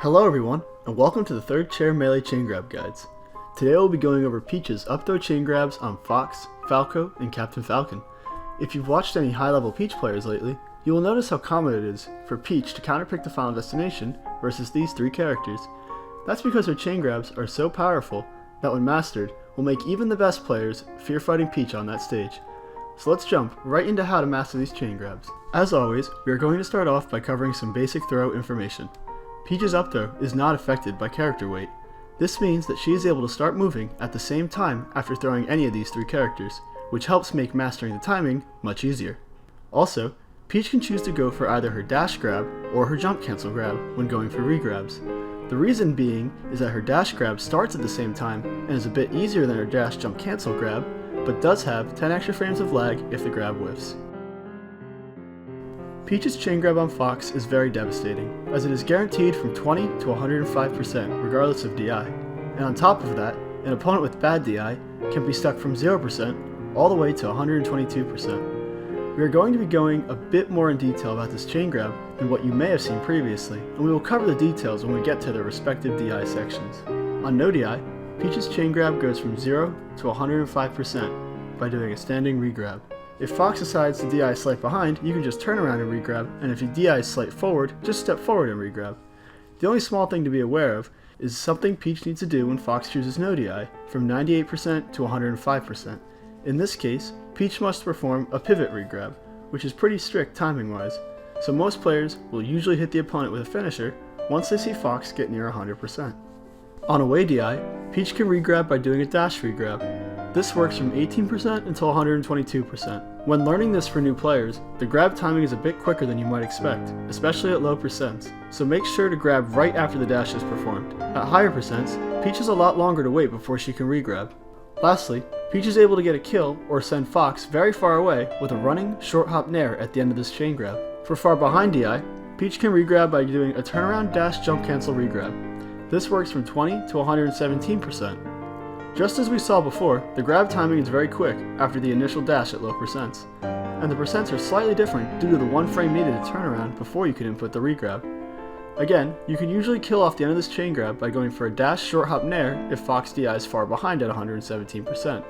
Hello everyone, and welcome to the third chair Melee Chaingrab Guides. Today we'll be going over Peach's up-throw chaingrabs on Fox, Falco, and Captain Falcon. If you've watched any high-level Peach players lately, you will notice how common it is for Peach to counterpick the final destination versus these three characters. That's because her chaingrabs are so powerful that when mastered, will make even the best players fear fighting Peach on that stage. So let's jump right into how to master these chaingrabs. As always, we are going to start off by covering some basic throw information. Peach's up throw is not affected by character weight. This means that she is able to start moving at the same time after throwing any of these three characters, which helps make mastering the timing much easier. Also, Peach can choose to go for either her dash grab or her jump cancel grab when going for regrabs. The reason being is that her dash grab starts at the same time and is a bit easier than her dash jump cancel grab, but does have 10 extra frames of lag if the grab whiffs. Peach's chaingrab on Fox is very devastating, as it is guaranteed from 20 to 105% regardless of DI, and on top of that, an opponent with bad DI can be stuck from 0% all the way to 122%. We are going to be going a bit more in detail about this chaingrab than what you may have seen previously, and we will cover the details when we get to their respective DI sections. On no DI, Peach's chaingrab goes from 0 to 105% by doing a standing regrab. If Fox decides to DI slight behind, you can just turn around and regrab, and if you DI slight forward, just step forward and regrab. The only small thing to be aware of is something Peach needs to do when Fox chooses no DI, from 98% to 105%. In this case, Peach must perform a pivot regrab, which is pretty strict timing-wise, so most players will usually hit the opponent with a finisher once they see Fox get near 100%. On away DI, Peach can regrab by doing a dash regrab. This works from 18% until 122%. When learning this for new players, the grab timing is a bit quicker than you might expect, especially at low percents, so make sure to grab right after the dash is performed. At higher percents, Peach has a lot longer to wait before she can regrab. Lastly, Peach is able to get a kill or send Fox very far away with a running short hop nair at the end of this chain grab. For far behind DI, Peach can regrab by doing a turnaround dash jump cancel regrab. This works from 20 to 117%. Just as we saw before, the grab timing is very quick after the initial dash at low percents, and the percents are slightly different due to the one frame needed to turn around before you can input the regrab. Again, you can usually kill off the end of this chain grab by going for a dash short hop nair if Fox DI is far behind at 117%.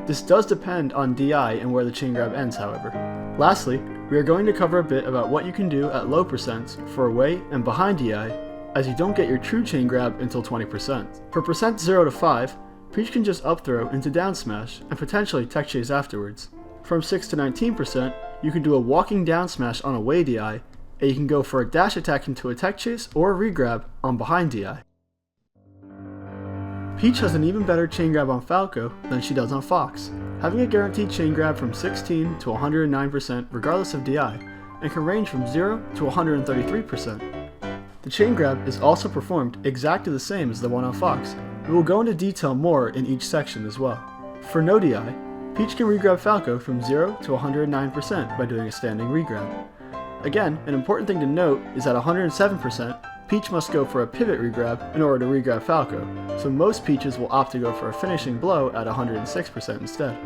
This does depend on DI and where the chain grab ends, however. Lastly, we are going to cover a bit about what you can do at low percents for away and behind DI, as you don't get your true chain grab until 20%. For percent 0 to 5, Peach can just up throw into down smash and potentially tech chase afterwards. From 6 to 19%, you can do a walking down smash on away DI, and you can go for a dash attack into a tech chase or a regrab on behind DI. Peach has an even better chain grab on Falco than she does on Fox, having a guaranteed chain grab from 16 to 109% regardless of DI, and can range from 0 to 133%. The chain grab is also performed exactly the same as the one on Fox. We will go into detail more in each section as well. For no DI, Peach can regrab Falco from 0 to 109% by doing a standing regrab. Again, an important thing to note is that 107%, Peach must go for a pivot regrab in order to regrab Falco, so most Peaches will opt to go for a finishing blow at 106% instead.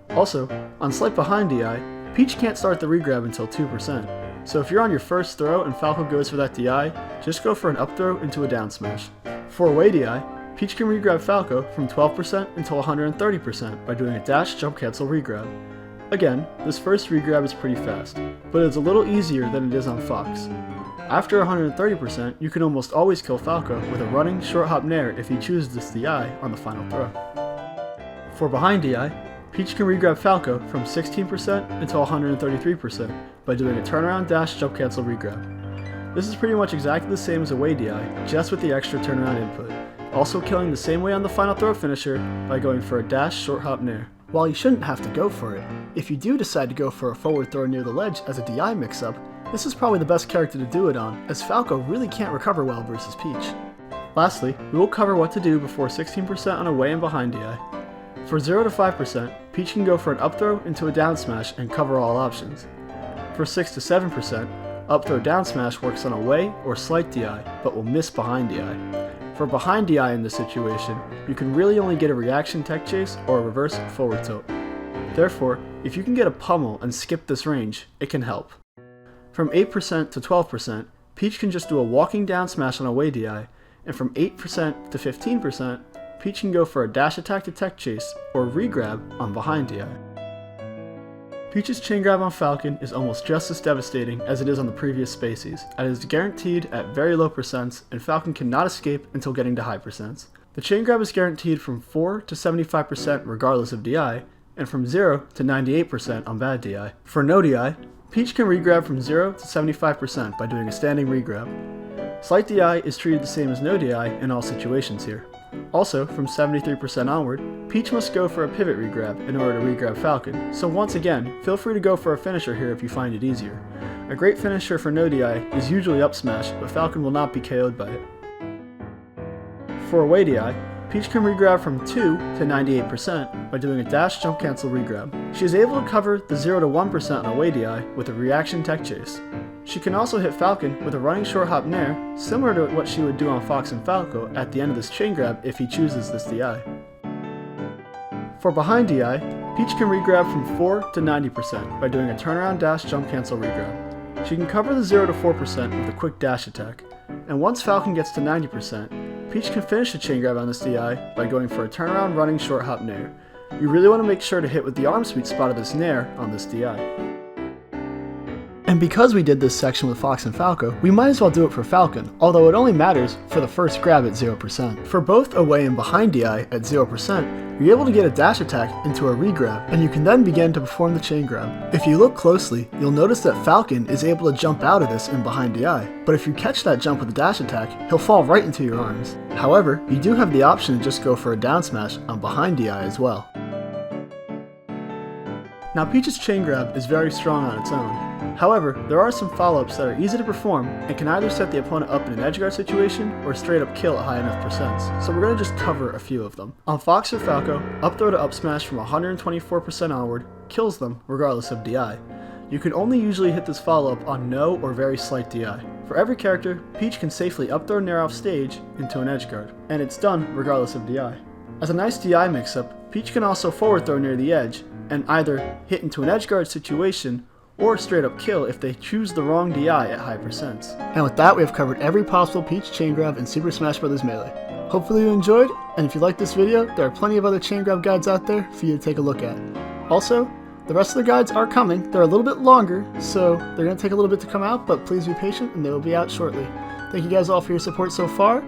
Also, on slight behind DI, Peach can't start the regrab until 2%, so if you're on your first throw and Falco goes for that DI, just go for an up throw into a down smash. For away DI, Peach can regrab Falco from 12% until 130% by doing a dash jump cancel regrab. Again, this first regrab is pretty fast, but it's a little easier than it is on Fox. After 130%, you can almost always kill Falco with a running short hop nair if he chooses this DI on the final throw. For behind DI, Peach can regrab Falco from 16% until 133% by doing a turnaround dash jump cancel regrab. This is pretty much exactly the same as away DI, just with the extra turnaround input, also killing the same way on the final throw finisher by going for a dash short hop nair. While you shouldn't have to go for it, if you do decide to go for a forward throw near the ledge as a DI mix-up, this is probably the best character to do it on, as Falco really can't recover well versus Peach. Lastly, we will cover what to do before 16% on away and behind DI. For 0 to 5%, Peach can go for an up throw into a down smash and cover all options. For 6 to 7%, up throw down smash works on away or slight DI, but will miss behind DI. For behind DI in this situation, you can really only get a reaction tech chase or a reverse forward tilt. Therefore, if you can get a pummel and skip this range, it can help. From 8% to 12%, Peach can just do a walking down smash on away DI, and from 8% to 15%, Peach can go for a dash attack to tech chase or regrab on behind DI. Peach's Chaingrab on Falcon is almost just as devastating as it is on the previous species, as it is guaranteed at very low percents and Falcon cannot escape until getting to high percents. The Chaingrab is guaranteed from 4 to 75% regardless of DI, and from 0 to 98% on bad DI. For no DI, Peach can regrab from 0 to 75% by doing a standing regrab. Slight DI is treated the same as no DI in all situations here. Also, from 73% onward, Peach must go for a pivot regrab in order to regrab Falcon, so once again, feel free to go for a finisher here if you find it easier. A great finisher for no DI is usually up smash, but Falcon will not be KO'd by it. For away DI, Peach can regrab from 2 to 98% by doing a dash jump cancel regrab. She is able to cover the 0 to 1% on away DI with a reaction tech chase. She can also hit Falcon with a running short hop nair, similar to what she would do on Fox and Falco at the end of this Chaingrab if he chooses this DI. For behind DI, Peach can regrab from 4 to 90% by doing a turnaround dash jump cancel regrab. She can cover the 0 to 4% with a quick dash attack, and once Falcon gets to 90%, Peach can finish the Chaingrab on this DI by going for a turnaround running short hop nair. You really want to make sure to hit with the arm sweet spot of this nair on this DI. And because we did this section with Fox and Falco, we might as well do it for Falcon, although it only matters for the first grab at 0%. For both away and behind DI at 0%, you're able to get a dash attack into a regrab, and you can then begin to perform the chain grab. If you look closely, you'll notice that Falcon is able to jump out of this in behind DI, but if you catch that jump with a dash attack, he'll fall right into your arms. However, you do have the option to just go for a down smash on behind DI as well. Now Peach's Chaingrab is very strong on its own. However, there are some follow-ups that are easy to perform and can either set the opponent up in an edgeguard situation or straight up kill at high enough percents, so we're going to just cover a few of them. On Fox or Falco, up throw to up smash from 124% onward kills them regardless of DI. You can only usually hit this follow-up on no or very slight DI. For every character, Peach can safely up throw nair off stage into an edgeguard, and it's done regardless of DI. As a nice DI mix-up, Peach can also forward throw near the edge, and either hit into an edgeguard situation or straight up kill if they choose the wrong DI at high percents. And with that, we have covered every possible Peach Chaingrab in Super Smash Bros. Melee. Hopefully you enjoyed, and if you like this video, there are plenty of other Chaingrab guides out there for you to take a look at. Also, the rest of the guides are coming. They're a little bit longer, so they're going to take a little bit to come out, but please be patient and they will be out shortly. Thank you guys all for your support so far.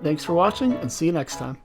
Thanks for watching, and see you next time.